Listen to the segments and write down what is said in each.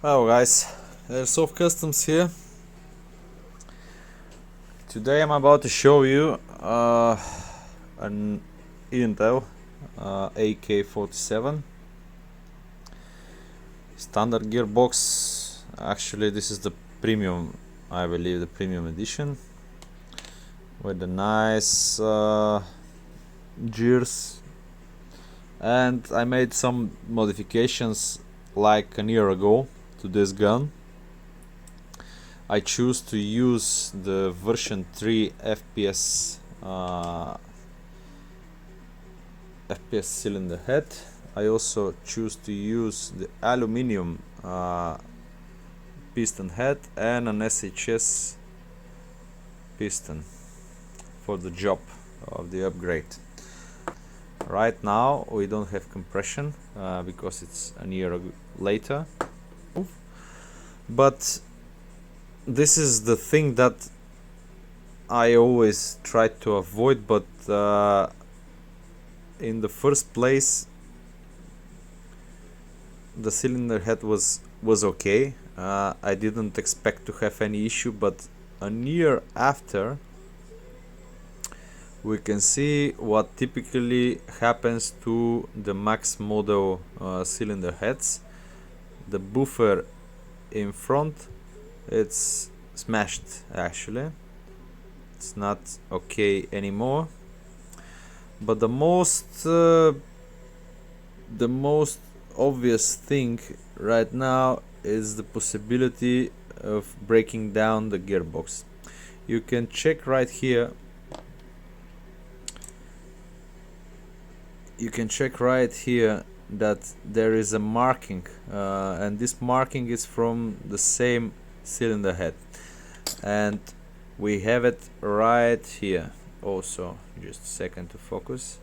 Hello guys, Airsoft Customs here. Today I'm about to show you an Intel AK-47 standard gearbox. Actually this is the premium, I believe the premium edition, with the nice gears, and I made some modifications like a year ago to this gun. I choose to use the version 3 FPS cylinder head. I also choose to use the aluminum piston head and an SHS piston for the job of the upgrade. Right now we don't have compression because it's a year later, but this is the thing that I always try to avoid, but in the first place the cylinder head was okay. I didn't expect to have any issue, but a year after we can see what typically happens to the Maxx Model cylinder heads. The buffer in front, it's smashed. Actually it's not okay anymore, but the most obvious thing right now is the possibility of breaking down the gearbox. You can check right here. You can check right here that there is a marking, and this marking is from the same cylinder head, and we have it right here also. Just a second to focus.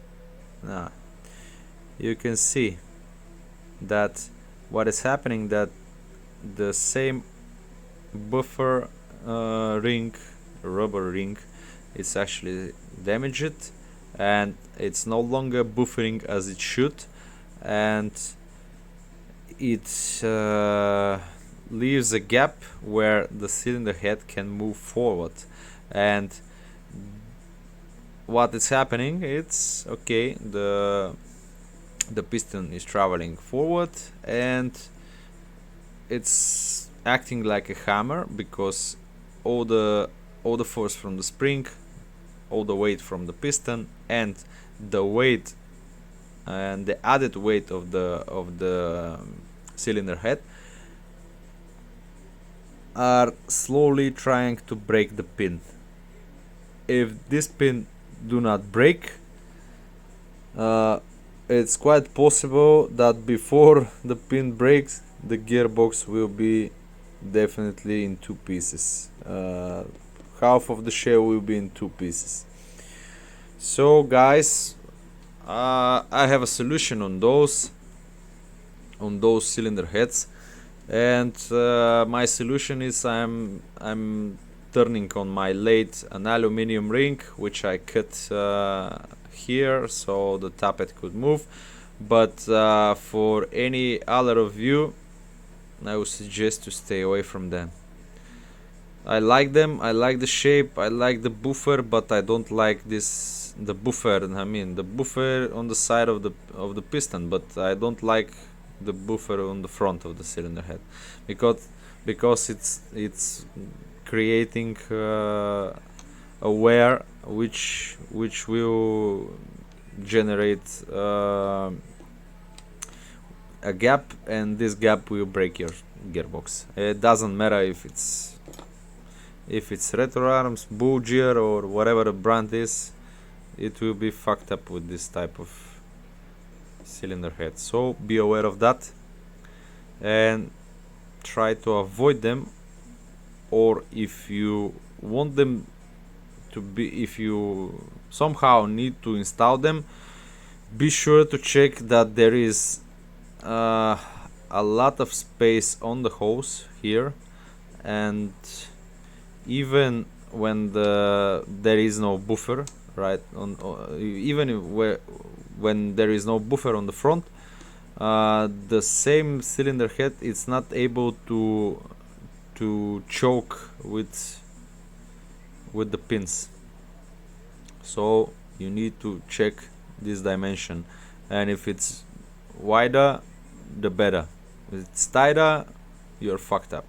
Now you can see that what is happening, that the same buffer ring, rubber ring, is actually damaged, and it's no longer buffering as it should, and it leaves a gap where the cylinder head can move forward. And what is happening, it's okay, the piston is traveling forward and it's acting like a hammer, because all the force from the spring, all the weight from the piston, and the weight and the added weight of the cylinder head are slowly trying to break the pin. If this pin do not break, it's quite possible that before the pin breaks, the gearbox will be definitely in two pieces. Half of the shell will be in two pieces. So guys, I have a solution on those cylinder heads, and my solution is I'm turning on my lathe an aluminum ring, which I cut here so the tappet could move. But for any other of you, I would suggest to stay away from them. I like them, I like the shape, I like the buffer, but I don't like the buffer. I mean the buffer on the side of the piston, but I don't like the buffer on the front of the cylinder head, because it's creating a wear which will generate a gap, and this gap will break your gearbox. It doesn't matter if it's Retro Arms, Bulgier, or whatever the brand is, it will be fucked up with this type of cylinder head. So be aware of that and try to avoid them, or if you want them to be, if you somehow need to install them, be sure to check that there is a lot of space on the hose here, and even when there is no buffer, right, even when there is no buffer on the front, the same cylinder head it's not able to choke with the pins, so you need to check this dimension, and if it's wider the better. If it's tighter, you're fucked up.